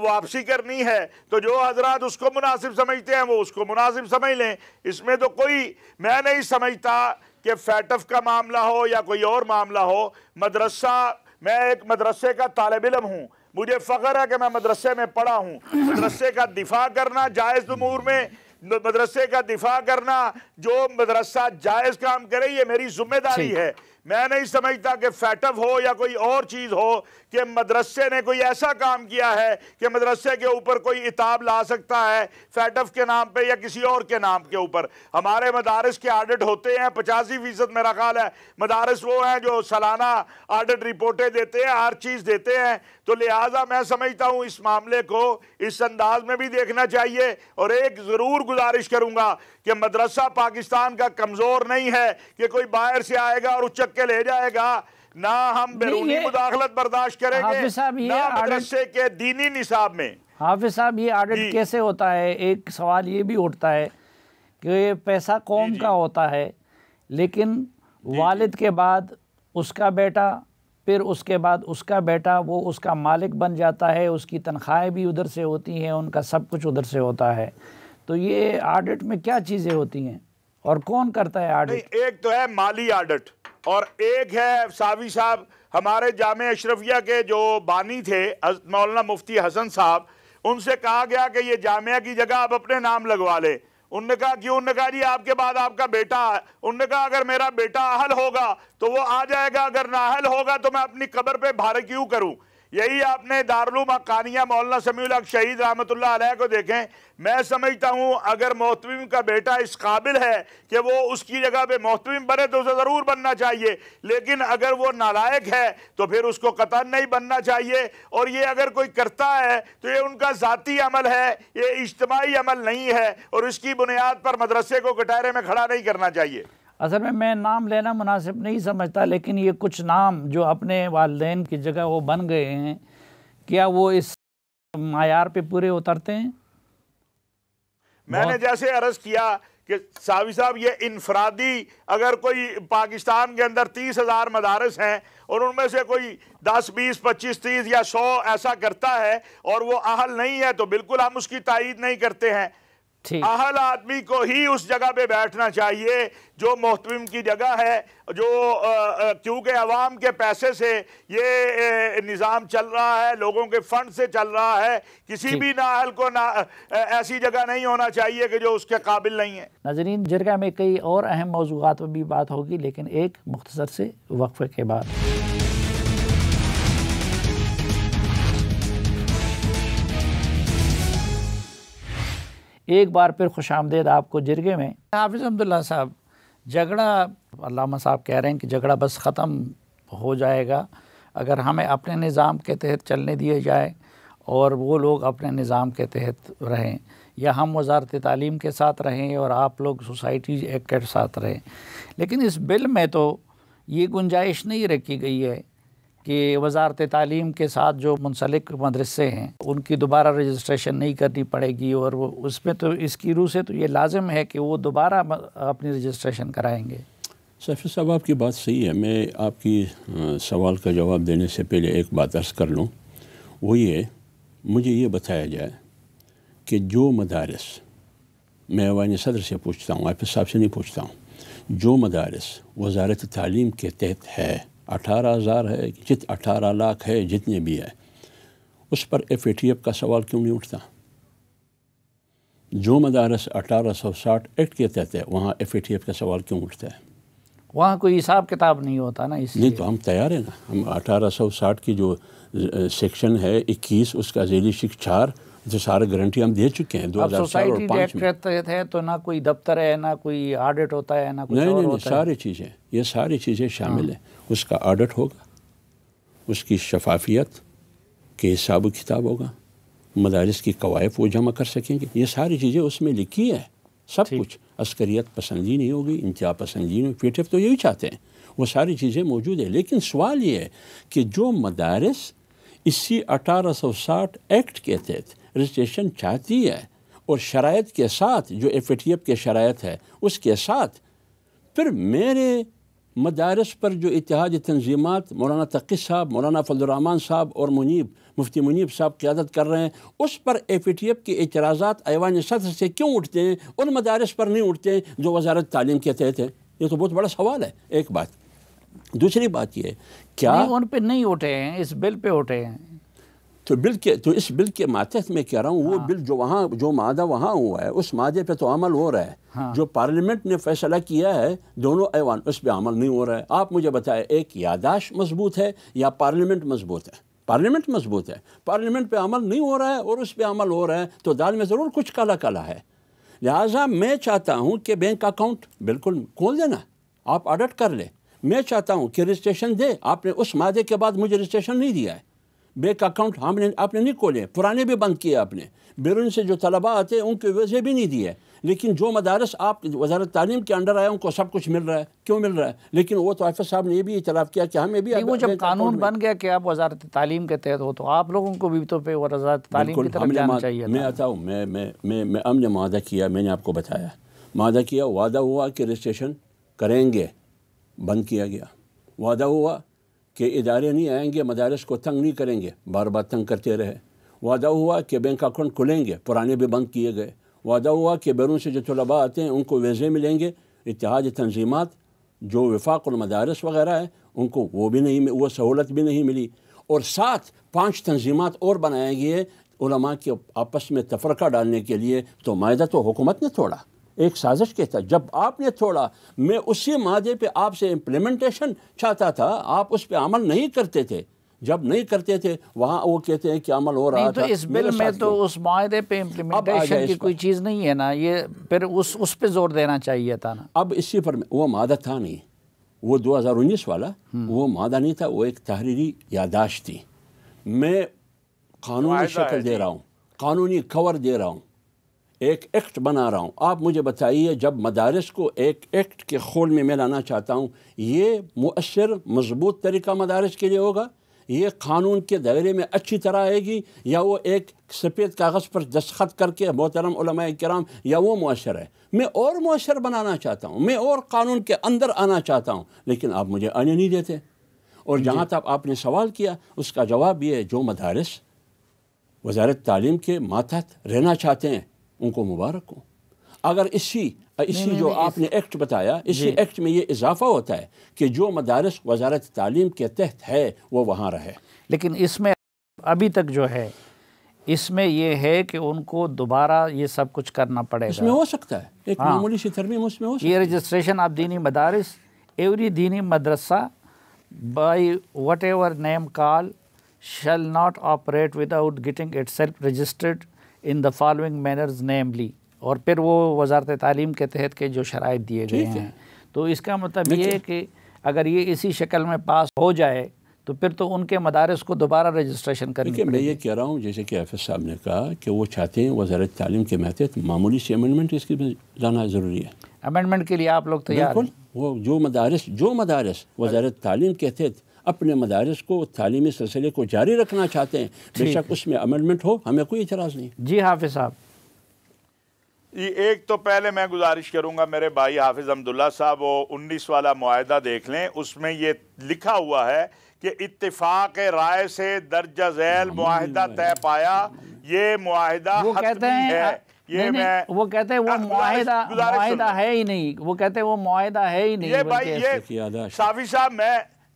واپسی کرنی ہے، تو جو حضرات اس کو مناسب سمجھتے ہیں وہ اس کو مناسب سمجھ لیں۔ اس میں تو کوئی، میں نہیں سمجھتا کہ فیٹف کا معاملہ ہو یا کوئی اور معاملہ ہو۔ مدرسہ، میں ایک مدرسے کا طالب علم ہوں، مجھے فخر ہے کہ میں مدرسے میں پڑھا ہوں۔ مدرسے کا دفاع کرنا جائز امور میں، مدرسے کا دفاع کرنا، جو مدرسہ جائز کام کرے یہ میری ذمہ داری ہے۔ میں نہیں سمجھتا کہ فیٹف ہو یا کوئی اور چیز ہو کہ مدرسے نے کوئی ایسا کام کیا ہے کہ مدرسے کے اوپر کوئی عتاب لا سکتا ہے فیٹف کے نام پہ یا کسی اور کے نام کے اوپر۔ ہمارے مدارس کے آڈٹ ہوتے ہیں، 85% میرا خیال ہے مدارس وہ ہیں جو سالانہ آڈٹ رپورٹیں دیتے ہیں، ہر چیز دیتے ہیں۔ تو لہٰذا میں سمجھتا ہوں اس معاملے کو اس انداز میں بھی دیکھنا چاہیے۔ اور ایک ضرور گزارش کروں گا کہ مدرسہ پاکستان کا کمزور نہیں ہے کہ کوئی باہر سے آئے گا اور اچک کے لے جائے گا۔ نہ ہم بیرونی مداخلت برداشت کریں گے، نہ مدرسے کے دینی نصاب میں۔ حافظ صاحب، یہ آڈٹ کیسے ہوتا ہے؟ ایک سوال یہ بھی اٹھتا ہے کہ پیسہ قوم کا ہوتا ہے، لیکن والد کے بعد اس کا بیٹا، پھر اس کے بعد اس کا بیٹا، وہ اس کا مالک بن جاتا ہے، اس کی تنخواہیں بھی ادھر سے ہوتی ہیں، ان کا سب کچھ ادھر سے ہوتا ہے۔ تو یہ آڈٹ میں کیا چیزیں ہوتی ہیں اور کون کرتا ہے آڈٹ؟ ایک تو ہے مالی آڈٹ، اور ایک ہے صافی صاحب، ہمارے جامعہ اشرفیہ کے جو بانی تھے مولانا مفتی حسن صاحب، ان سے کہا گیا کہ یہ جامعہ کی جگہ آپ اپنے نام لگوا لیں۔ انہوں نے کہا کیوں؟ انہوں نے کہا جی آپ کے بعد آپ کا بیٹا ہے۔ انہوں نے کہا اگر میرا بیٹا اہل ہوگا تو وہ آ جائے گا، اگر نہ اہل ہوگا تو میں اپنی قبر پہ بھارے کیوں کروں؟ یہی آپ نے دارالعلوم حقانیہ مولانا سمیع الحق شہید رحمۃ اللہ علیہ کو دیکھیں۔ میں سمجھتا ہوں اگر محتمم کا بیٹا اس قابل ہے کہ وہ اس کی جگہ پہ محتمم بنے تو اسے ضرور بننا چاہیے، لیکن اگر وہ نالائق ہے تو پھر اس کو قطعاً نہیں بننا چاہیے۔ اور یہ اگر کوئی کرتا ہے تو یہ ان کا ذاتی عمل ہے، یہ اجتماعی عمل نہیں ہے، اور اس کی بنیاد پر مدرسے کو کٹہرے میں کھڑا نہیں کرنا چاہیے۔ اصل میں نام لینا مناسب نہیں سمجھتا، لیکن یہ کچھ نام جو اپنے والدین کی جگہ وہ بن گئے ہیں، کیا وہ اس معیار پہ پورے اترتے ہیں؟ میں نے جیسے عرض کیا کہ صافی صاحب یہ انفرادی، اگر کوئی پاکستان کے اندر 30,000 مدارس ہیں اور ان میں سے کوئی 10 20 25 30 یا 100 ایسا کرتا ہے اور وہ اہل نہیں ہے تو بالکل ہم اس کی تائید نہیں کرتے ہیں۔ اہل آدمی کو ہی اس جگہ پہ بیٹھنا چاہیے جو محتمم کی جگہ ہے، جو کیونکہ عوام کے پیسے سے یہ نظام چل رہا ہے، لوگوں کے فنڈ سے چل رہا ہے۔ کسی بھی نااہل کو ایسی جگہ نہیں ہونا چاہیے کہ جو اس کے قابل نہیں ہے۔ ناظرین، جرگہ میں کئی اور اہم موضوعات پر بھی بات ہوگی، لیکن ایک مختصر سے وقفے کے بعد۔ ایک بار پھر خوش آمدید آپ کو جرگے میں۔ حافظ عبداللہ صاحب، جھگڑا، علامہ صاحب کہہ رہے ہیں کہ جھگڑا بس ختم ہو جائے گا اگر ہمیں اپنے نظام کے تحت چلنے دیے جائے اور وہ لوگ اپنے نظام کے تحت رہیں، یا ہم وزارت تعلیم کے ساتھ رہیں اور آپ لوگ سوسائٹی ایکٹ کے ساتھ رہیں۔ لیکن اس بل میں تو یہ گنجائش نہیں رکھی گئی ہے کہ وزارت تعلیم کے ساتھ جو منسلک مدرسے ہیں ان کی دوبارہ رجسٹریشن نہیں کرنی پڑے گی، اور وہ اس میں تو اس کی روح سے تو یہ لازم ہے کہ وہ دوبارہ اپنی رجسٹریشن کرائیں گے۔ سیفی صاحب، آپ کی بات صحیح ہے۔ میں آپ کی سوال کا جواب دینے سے پہلے ایک بات عرض کر لوں، وہ یہ مجھے یہ بتایا جائے کہ جو مدارس، میں عوام صدر سے پوچھتا ہوں، حافظ صاحب سے نہیں پوچھتا ہوں، جو مدارس وزارت تعلیم کے تحت ہے 18,000 ہے 18 لاکھ ہے جتنے بھی ہے، اس پر FATF کا سوال کیوں نہیں اٹھتا؟ جو مدارس 1860 ایکٹ کے تحت ہے وہاں FATF کا سوال کیوں اٹھتا ہے؟ وہاں کوئی حساب کتاب نہیں ہوتا نا، اس نہیں تو ہم تیار ہیں نا، ہم 1860 کی جو سیکشن ہے 21 اس کا ذیلی شک 4 جو سارے گارنٹی ہم دے چکے ہیں 2004 اور 2005 میں۔ ایکٹ ہے تو نہ کوئی دفتر ہے، نہ کوئی آڈٹ ہوتا ہے، نہ کچھ اور نہیں ہوتا ہے۔ ساری چیزیں، یہ ساری چیزیں شامل ہیں۔ اس کا آڈٹ ہوگا، اس کی شفافیت کے حساب و کتاب ہوگا، مدارس کی قوائف وہ جمع کر سکیں گے، یہ ساری چیزیں اس میں لکھی ہے سب کچھ۔ عسکریت پسندی نہیں ہوگی، انتہا پسندی نہیں، FATF تو یہی چاہتے ہیں، وہ ساری چیزیں موجود ہیں۔ لیکن سوال یہ ہے کہ جو مدارس اسی 1860 ایکٹ کے تحت رجسٹریشن چاہتی ہے اور شرائط کے ساتھ جو FATF کے شرائط ہے اس کے ساتھ، پھر میرے مدارس پر جو اتحادی تنظیمات مولانا تقی صاحب، مولانا فضل الرحمان صاحب اور مفتی منیب صاحب قیادت کر رہے ہیں، اس پر FATF کے اعتراضات ایوان صدر سے کیوں اٹھتے ہیں، ان مدارس پر نہیں اٹھتے ہیں جو وزارت تعلیم کے تحت ہیں؟ یہ تو بہت بڑا سوال ہے، ایک بات۔ دوسری بات یہ ہے کیا ان پہ نہیں اٹھے ہیں، اس بل پہ اٹھے ہیں؟ تو اس بل کے ماتحت میں کہہ رہا ہوں، وہ بل جو مادہ وہاں ہوا ہے اس مادے پہ تو عمل ہو رہا ہے، جو پارلیمنٹ نے فیصلہ کیا ہے دونوں ایوان اس پہ عمل نہیں ہو رہا ہے۔ آپ مجھے بتائیں، ایک یادداشت مضبوط ہے یا پارلیمنٹ مضبوط ہے؟ پارلیمنٹ مضبوط ہے، پارلیمنٹ پہ عمل نہیں ہو رہا ہے اور اس پہ عمل ہو رہا ہے تو دال میں ضرور کچھ کالا کالا ہے۔ لہٰذا میں چاہتا ہوں کہ بینک اکاؤنٹ بالکل کھول دینا، آپ آڈٹ کر لیں۔ میں چاہتا ہوں کہ رجسٹریشن دے، آپ نے اس مادے کے بعد مجھے رجسٹریشن نہیں دیا ہے، بینک اکاؤنٹ آپ نے نہیں کھولے، پرانے بھی بند کیے آپ نے، بیرون سے جو طلباء آتے ہیں ان کے ویزے بھی نہیں دیے، لیکن جو مدارس آپ وزارت تعلیم کے انڈر آئے ان کو سب کچھ مل رہا ہے۔ کیوں مل رہا ہے؟ لیکن وہ تو حافظ صاحب نے یہ بھی اعتراف کیا کہ ہمیں بھی وہ جب قانون بن گیا کہ آپ وزارت تعلیم کے تحت ہو تو آپ لوگوں کو بھی تو پہ وزارت تعلیم کی طرف جانا چاہیے۔ میں آتا ہوں، میں ہم نے معاہدہ کیا، میں نے آپ کو بتایا معاہدہ کیا، وعدہ ہوا کہ رجسٹریشن کریں گے، بند کیا گیا۔ وعدہ ہوا کہ ادارے نہیں آئیں گے، مدارس کو تنگ نہیں کریں گے، بار بار تنگ کرتے رہے۔ وعدہ ہوا کہ بینک اکاؤنٹ کھلیں گے، پرانے بھی بند کیے گئے۔ وعدہ ہوا کہ بیرون سے جو طلباء آتے ہیں ان کو ویزے ملیں گے، اتحادی تنظیمات جو وفاق المدارس وغیرہ ہے ان کو وہ سہولت بھی نہیں ملی، اور ساتھ 5 تنظیمات اور بنائے گئے علماء کے آپس میں تفرقہ ڈالنے کے لیے۔ تو معاہدہ تو حکومت نے توڑا، ایک سازش کے تھا، جب آپ نے توڑا میں اسی معاہدے پہ آپ سے امپلیمنٹیشن چاہتا تھا، آپ اس پہ عمل نہیں کرتے تھے۔ جب نہیں کرتے تھے وہاں وہ کہتے ہیں کہ عمل ہو رہا تھا۔ تو اس بل میں تو اس معاہدے پہ امپلیمنٹیشن کی کوئی چیز نہیں ہے نا، یہ پھر اس پہ زور دینا چاہیے تھا نا۔ اب اسی پر وہ معاہدہ تھا نہیں، وہ 2019 والا وہ معاہدہ نہیں تھا، وہ ایک تحریری یادداشت تھی۔ میں قانونی شکل دے رہا ہوں، قانونی کور دے رہا ہوں، ایک ایکٹ بنا رہا ہوں۔ آپ مجھے بتائیے، جب مدارس کو ایک ایکٹ کے خول میں میں لانا چاہتا ہوں، یہ مؤثر مضبوط طریقہ مدارس کے لیے ہوگا؟ یہ قانون کے دائرے میں اچھی طرح آئے گی، یا وہ ایک سفید کاغذ پر دستخط کر کے محترم علماء کرام، یا وہ مؤثر ہے؟ میں اور مؤثر بنانا چاہتا ہوں، میں اور قانون کے اندر آنا چاہتا ہوں، لیکن آپ مجھے آنے نہیں دیتے۔ اور جہاں تک آپ نے سوال کیا اس کا جواب یہ ہے، جو مدارس وزارت تعلیم کے ماتحت رہنا چاہتے ہیں ان کو مبارک ہو۔ اگر اسی جو آپ نے ایکٹ بتایا، اسی ایکٹ میں یہ اضافہ ہوتا ہے کہ جو مدارس وزارت تعلیم کے تحت ہے وہ وہاں رہے۔ لیکن اس میں ابھی تک جو ہے اس میں یہ ہے کہ ان کو دوبارہ یہ سب کچھ کرنا پڑے گا۔ اس میں ہو سکتا ہے ایک معمولی سی ترمیم، اس میں ہو سکتا ہے۔ یہ رجسٹریشن آف دینی مدارس، ایوری دینی مدرسہ by what ever name call shall not operate without getting itself registered in the following manners namely، اور پھر وہ وزارت تعلیم کے تحت کے جو شرائط دیے گئے ہیں، تو اس کا مطلب یہ ہے کہ اگر یہ اسی شکل میں پاس ہو جائے تو پھر تو ان کے مدارس کو دوبارہ رجسٹریشن کرنی پڑے گی۔ میں یہ کہہ رہا ہوں جیسے کہ حافظ صاحب نے کہا کہ وہ چاہتے ہیں وزارت تعلیم کے ماتحت معمولی سی امینڈمنٹ اس کی لانا ضروری ہے۔ امینڈمنٹ کے لیے آپ لوگ تیار ہیں؟ وہ جو مدارس وزارت تعلیم کے تحت اپنے مدارس کو تعلیمی سلسلے کو جاری رکھنا چاہتے ہیں، بے شک اس میں امینڈمنٹ ہو، ہمیں کوئی اعتراض نہیں۔ جی حافظ صاحب۔ ایک تو پہلے میں گزارش کروں گا میرے بھائی حافظ حمداللہ صاحب، وہ 19 والا معاہدہ دیکھ لیں، اس میں یہ لکھا ہوا ہے کہ اتفاق رائے سے درجہ ذیل معاہدہ طے پایا، یہ معاہدہ حتمی ہے۔ وہ کہتے ہیں وہ معاہدہ ہے ہی نہیں، وہ کہتے ہیں وہ معاہدہ ہے ہی نہیں۔ یہ بھائی یہ صافی صاحب،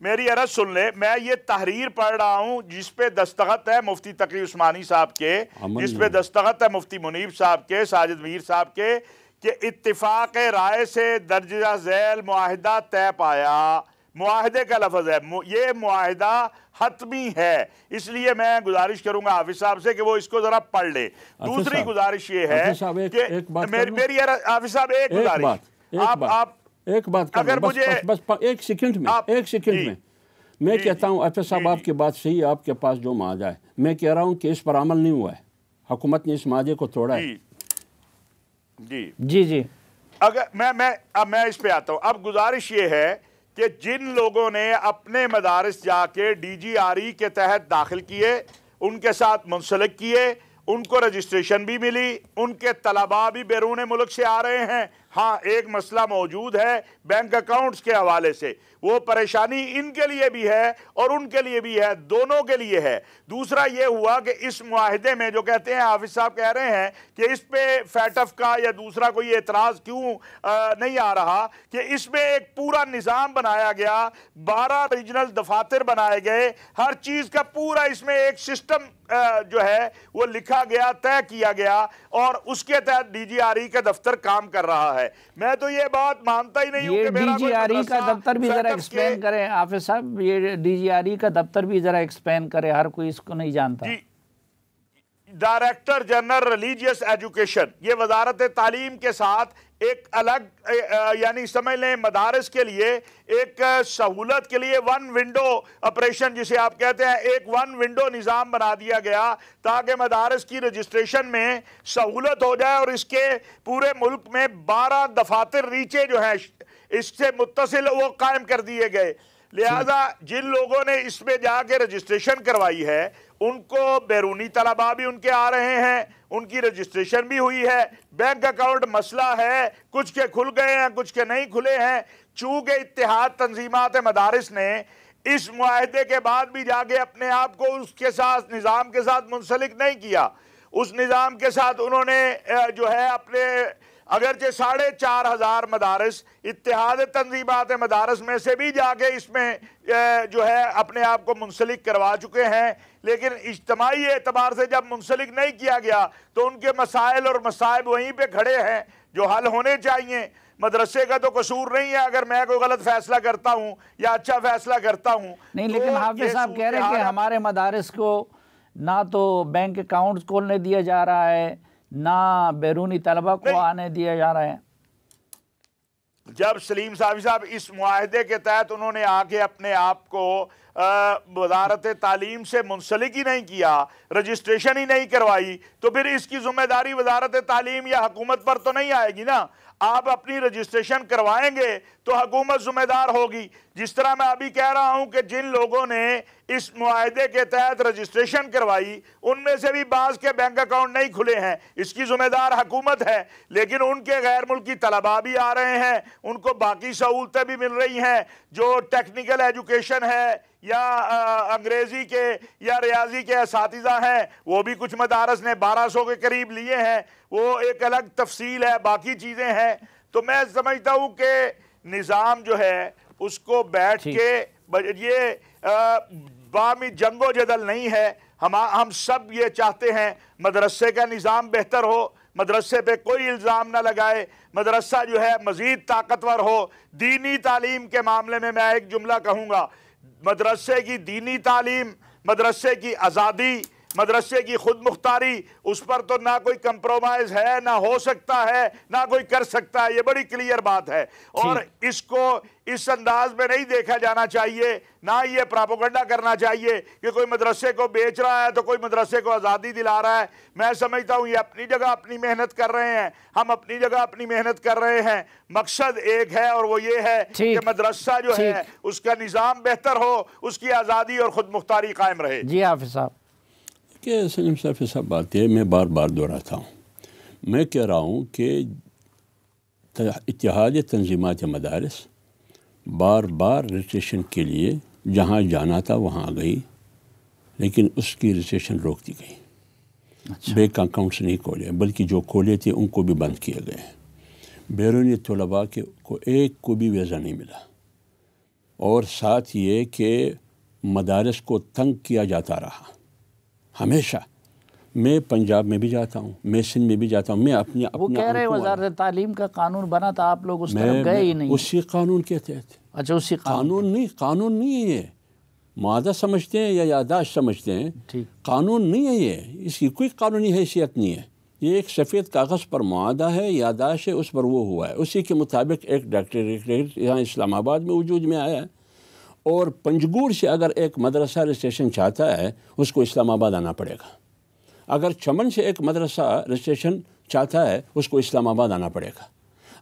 میری عرض سن لے، میں یہ تحریر پڑھ رہا ہوں جس پہ دستخط ہے مفتی تقی عثمانی صاحب کے، جس پہ دستخط ہے مفتی منیب صاحب کے، ساجد میر صاحب کے، کہ اتفاق رائے سے درجہ ذیل معاہدہ طے پایا. معاہدے کا لفظ ہے، یہ معاہدہ حتمی ہے. اس لیے میں گزارش کروں گا حافظ صاحب سے کہ وہ اس کو ذرا پڑھ لے. دوسری گزارش یہ ہے کہ میری حافظ صاحب ایک گزارش، ایک بات اگر مجھے بس ایک سیکنڈ میں میں کہتا ہوں حافظ صاحب آپ کی بات صحیح ہے، آپ کے پاس جو معاہدہ ہے، میں کہہ رہا ہوں کہ اس پر عمل نہیں ہوا ہے، حکومت نے اس معاہدے کو توڑا ہے. جی اگر میں اس پہ آتا ہوں. اب گزارش یہ ہے کہ جن لوگوں نے اپنے مدارس جا کے ڈی جی آر ای کے تحت داخل کیے، ان کے ساتھ منسلک کیے، ان کو رجسٹریشن بھی ملی، ان کے طلباء بھی بیرون ملک سے آ رہے ہیں. ہاں ایک مسئلہ موجود ہے بینک اکاؤنٹس کے حوالے سے، وہ پریشانی ان کے لیے بھی ہے اور ان کے لیے بھی ہے، دونوں کے لیے ہے. دوسرا یہ ہوا کہ اس معاہدے میں جو کہتے ہیں حافظ صاحب کہہ رہے ہیں کہ اس پہ فیٹف کا یا دوسرا کوئی اعتراض کیوں نہیں آ رہا، کہ اس میں ایک پورا نظام بنایا گیا، 12 ریجنل دفاتر بنائے گئے، ہر چیز کا پورا اس میں ایک سسٹم جو ہے وہ لکھا گیا، طے کیا گیا، اور اس کے تحت ڈی جی آر ای کا دفتر کام کر رہا ہے. میں تو یہ بات مانتا ہی نہیں ہوں کہ میرا ڈی جی آر ای کا دفتر بھی ذرا ایکسپلین کریں حافظ صاحب، یہ ڈی جی آر ای کا دفتر بھی ذرا ایکسپلین کریں، ہر کوئی اس کو نہیں جانتا. ڈائریکٹر جنرل ریلیجیس ایجوکیشن، یہ وزارت تعلیم کے ساتھ ایک الگ یعنی سمجھ لیں مدارس کے لیے ایک سہولت کے لیے ون ونڈو آپریشن جسے آپ کہتے ہیں، ایک ون ونڈو نظام بنا دیا گیا تاکہ مدارس کی رجسٹریشن میں سہولت ہو جائے. اور اس کے پورے ملک میں 12 دفاتر ریچے جو ہیں اس سے متصل وہ قائم کر دیے گئے. لہذا جن لوگوں نے اس میں جا کے رجسٹریشن کروائی ہے ان کو بیرونی طلباء بھی ان کے آ رہے ہیں، ان کی رجسٹریشن بھی ہوئی ہے. بینک اکاؤنٹ مسئلہ ہے، کچھ کے کھل گئے ہیں کچھ کے نہیں کھلے ہیں. چونکہ اتحاد تنظیمات مدارس نے اس معاہدے کے بعد بھی جا کے اپنے آپ کو اس کے ساتھ نظام کے ساتھ منسلک نہیں کیا، اس نظام کے ساتھ انہوں نے جو ہے اپنے اگرچہ 4,500 مدارس اتحاد تنظیمات مدارس میں سے بھی جا کے اس میں جو ہے اپنے آپ کو منسلک کروا چکے ہیں، لیکن اجتماعی اعتبار سے جب منسلک نہیں کیا گیا تو ان کے مسائل اور مصائب وہیں پہ کھڑے ہیں جو حل ہونے چاہیے. مدرسے کا تو قصور نہیں ہے اگر میں کوئی غلط فیصلہ کرتا ہوں یا اچھا فیصلہ کرتا ہوں. نہیں، لیکن حافظ صاحب کہہ رہے ہیں کہ ہمارے مدارس کو نہ تو بینک اکاؤنٹس کھولنے دیا جا رہا ہے، نہ بیرونی طلبہ کو آنے دیا جا رہا ہے. جب سلیم صاحب اس معاہدے کے تحت انہوں نے آ کے اپنے آپ کو وزارت تعلیم سے منسلک ہی نہیں کیا، رجسٹریشن ہی نہیں کروائی، تو پھر اس کی ذمہ داری وزارت تعلیم یا حکومت پر تو نہیں آئے گی نا. آپ اپنی رجسٹریشن کروائیں گے تو حکومت ذمہ دار ہوگی. جس طرح میں ابھی کہہ رہا ہوں کہ جن لوگوں نے اس معاہدے کے تحت رجسٹریشن کروائی ان میں سے بھی بعض کے بینک اکاؤنٹ نہیں کھلے ہیں، اس کی ذمہ دار حکومت ہے. لیکن ان کے غیر ملکی طلباء بھی آ رہے ہیں، ان کو باقی سہولتیں بھی مل رہی ہیں. جو ٹیکنیکل ایجوکیشن ہے یا انگریزی کے یا ریاضی کے اساتذہ ہیں وہ بھی کچھ مدارس نے 1200 کے قریب لیے ہیں، وہ ایک الگ تفصیل ہے، باقی چیزیں ہیں. تو میں سمجھتا ہوں کہ نظام جو ہے اس کو بیٹھ کے یہ باہمی جنگ و جدل نہیں ہے. ہم سب یہ چاہتے ہیں مدرسے کا نظام بہتر ہو، مدرسے پہ کوئی الزام نہ لگائے، مدرسہ جو ہے مزید طاقتور ہو. دینی تعلیم کے معاملے میں میں ایک جملہ کہوں گا، مدرسے کی دینی تعلیم، مدرسے کی آزادی، مدرسے کی خود مختاری، اس پر تو نہ کوئی کمپرومائز ہے، نہ ہو سکتا ہے، نہ کوئی کر سکتا ہے. یہ بڑی کلیئر بات ہے اور اس کو اس انداز میں نہیں دیکھا جانا چاہیے، نہ یہ پراپوگنڈا کرنا چاہیے کہ کوئی مدرسے کو بیچ رہا ہے تو کوئی مدرسے کو آزادی دلا رہا ہے. میں سمجھتا ہوں یہ اپنی جگہ اپنی محنت کر رہے ہیں، ہم اپنی جگہ اپنی محنت کر رہے ہیں. مقصد ایک ہے اور وہ یہ ہے کہ مدرسہ جو ہے اس کا نظام بہتر ہو، اس کی آزادی اور خود مختاری قائم رہے. جی حافظ صاحب. کہ سلیم صاحب یہ سب باتیں میں بار بار دہراتا ہوں. میں کہہ رہا ہوں کہ اتحاد تنظیمات مدارس بار بار رجسٹریشن کے لیے جہاں جانا تھا وہاں گئی، لیکن اس کی رجسٹریشن روک دی گئی. بینک اکاؤنٹس نہیں کھولے، بلکہ جو کھولے تھے ان کو بھی بند کیے گئے. بیرونی طلباء کو ایک کو بھی ویزا نہیں ملا. اور ساتھ یہ کہ مدارس کو تنگ کیا جاتا رہا ہمیشہ. میں پنجاب میں بھی جاتا ہوں، میں سندھ میں بھی جاتا ہوں، میں اپنی وہ کہہ رہے وزارت تعلیم کا قانون بنا تھا، آپ لوگ اس طرف گئے ہی نہیں. اسی قانون کے تحت. اچھا اسی قانون نہیں ہے یہ، معاہدہ سمجھتے ہیں یا یادداشت سمجھتے ہیں. قانون نہیں ہے یہ، اس کی کوئی قانونی حیثیت نہیں ہے. یہ ایک سفید کاغذ پر معاہدہ ہے، یادداشت ہے، اس پر وہ ہوا ہے. اسی کے مطابق ایک ڈائریکٹریٹ یہاں اسلام آباد میں وجود میں آیا ہے. اور پنجگور سے اگر ایک مدرسہ رجسٹریشن چاہتا ہے اس کو اسلام آباد آنا پڑے گا. اگر چمن سے ایک مدرسہ رجسٹریشن چاہتا ہے اس کو اسلام آباد آنا پڑے گا.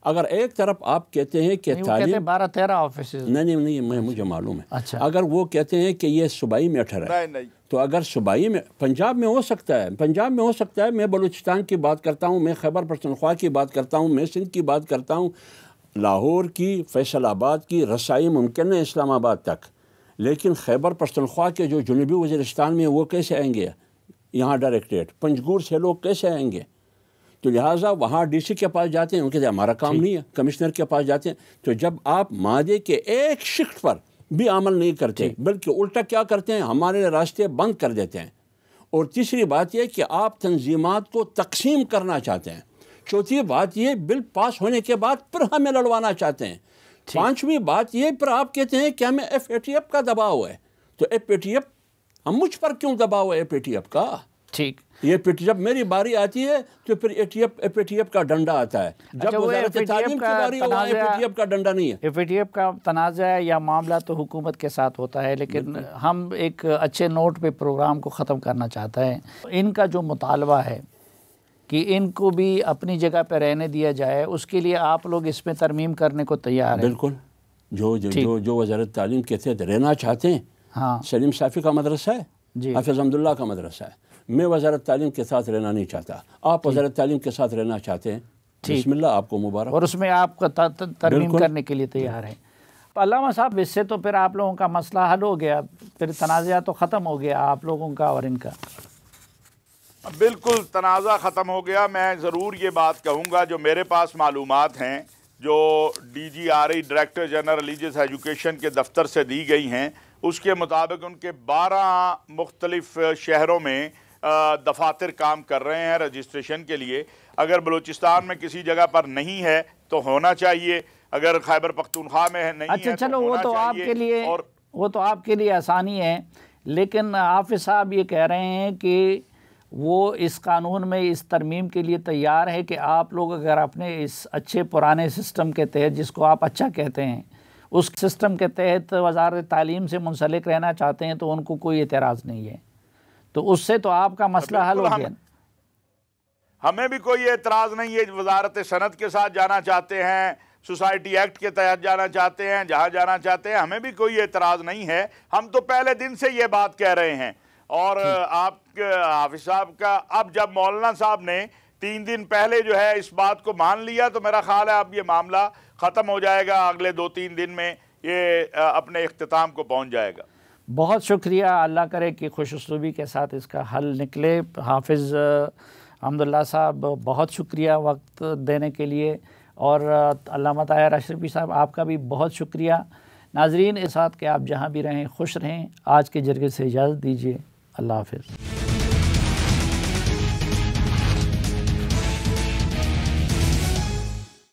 اگر ایک طرف آپ کہتے ہیں کہ تعلیم 12-13 آفیسز نہیں مجھے معلوم ہے. اچھا. اگر وہ کہتے ہیں کہ یہ صوبائی میٹر ہے تو اگر صوبائی میں پنجاب میں ہو سکتا ہے، میں بلوچستان کی بات کرتا ہوں، میں خیبر پختونخوا کی بات کرتا ہوں، میں سندھ کی بات کرتا ہوں، لاہور کی، فیصل آباد کی رسائی ممکن ہے اسلام آباد تک، لیکن خیبر پختونخوا کے جو جنوبی وزیرستان میں وہ کیسے آئیں گے یہاں ڈائریکٹریٹ؟ پنجگور سے لوگ کیسے آئیں گے؟ تو لہٰذا وہاں ڈی سی کے پاس جاتے ہیں، ان کے ہمارا کام نہیں ہے، کمشنر کے پاس جاتے ہیں. تو جب آپ معاہدے کے ایک شکل پر بھی عمل نہیں کرتے بلکہ الٹا کیا کرتے ہیں، ہمارے راستے بند کر دیتے ہیں. اور تیسری بات یہ کہ آپ تنظیمات کو تقسیم کرنا چاہتے ہیں. چوتھی بات یہ بل پاس ہونے کے بعد پھر ہمیں لڑوانا چاہتے ہیں. پانچویں بات یہ پھر آپ کہتے ہیں کہ ہمیں ایف اے ٹی ایف کا دباؤ ہے. تو ایف اے ٹی ایف ہم مجھ پر کیوں دباؤ ہے ایف اے ٹی ایف کا؟ ٹھیک. یہ جب میری باری آتی ہے تو پھر ایف اے ٹی ایف کا ڈنڈا آتا ہے. جب وزارت تعلیم کی باری ہو ایف اے ٹی ایف کا ڈنڈا نہیں ہے. ایف اے ٹی ایف کا تنازع یا معاملہ تو حکومت کے ساتھ ہوتا ہے، لیکن ہم ایک اچھے نوٹ پہ پروگرام کو ختم کرنا چاہتا ہے. ان کا جو مطالبہ ہے کہ ان کو بھی اپنی جگہ پہ رہنے دیا جائے، اس کے لیے آپ لوگ اس میں ترمیم کرنے کو تیار ہیں؟ بالکل. جو وزارت تعلیم کے تحت رہنا چاہتے ہیں. ہاں. سلیم صافی کا مدرسہ ہے، حافظ حمد اللہ کا مدرسہ ہے. میں وزارت تعلیم کے ساتھ رہنا نہیں چاہتا، آپ وزارت تعلیم کے ساتھ رہنا چاہتے ہیں، بسم اللہ، آپ کو مبارک. اور اس میں آپ کا ترمیم کرنے کے لیے تیار ہیں. علامہ صاحب، اس سے تو پھر آپ لوگوں کا مسئلہ حل ہو گیا، پھر تنازعہ تو ختم ہو گیا آپ لوگوں کا اور ان کا. بالکل تنازع ختم ہو گیا. میں ضرور یہ بات کہوں گا، جو میرے پاس معلومات ہیں، جو D G R E director general religious education کے دفتر سے دی گئی ہیں، اس کے مطابق ان کے 12 مختلف شہروں میں دفاتر کام کر رہے ہیں رجسٹریشن کے لیے. اگر بلوچستان میں کسی جگہ پر نہیں ہے تو ہونا چاہیے، اگر خیبر پختونخوا میں نہیں اچھا ہے چلو وہ تو آپ کے لیے وہ تو آپ کے لیے آسانی ہے، لیکن حافظ صاحب یہ کہہ رہے ہیں کہ وہ اس قانون میں اس ترمیم کے لیے تیار ہے کہ آپ لوگ اگر اپنے اس اچھے پرانے سسٹم کے تحت، جس کو آپ اچھا کہتے ہیں، اس سسٹم کے تحت وزارت تعلیم سے منسلک رہنا چاہتے ہیں تو ان کو کوئی اعتراض نہیں ہے. تو اس سے تو آپ کا مسئلہ حل ہو گیا. ہمیں بھی کوئی اعتراض نہیں ہے. وزارت صنعت کے ساتھ جانا چاہتے ہیں، سوسائٹی ایکٹ کے تحت جانا چاہتے ہیں، جہاں جانا چاہتے ہیں، ہمیں بھی کوئی اعتراض نہیں ہے. ہم تو پہلے دن سے یہ بات کہہ رہے ہیں. اور آپ حافظ صاحب کا اب جب مولانا صاحب نے 3 دن پہلے جو ہے اس بات کو مان لیا تو میرا خیال ہے اب یہ معاملہ ختم ہو جائے گا. اگلے 2-3 دن میں یہ اپنے اختتام کو پہنچ جائے گا. بہت شکریہ. اللہ کرے کہ خوش اسلوبی کے ساتھ اس کا حل نکلے. حافظ حمداللہ صاحب بہت شکریہ وقت دینے کے لیے، اور علامہ طاہر اشرفی صاحب آپ کا بھی بہت شکریہ. ناظرین، اس ساتھ کہ آپ جہاں بھی رہیں خوش رہیں. آج کے جرگے سے اجازت دیجیے. اللہ حافظ.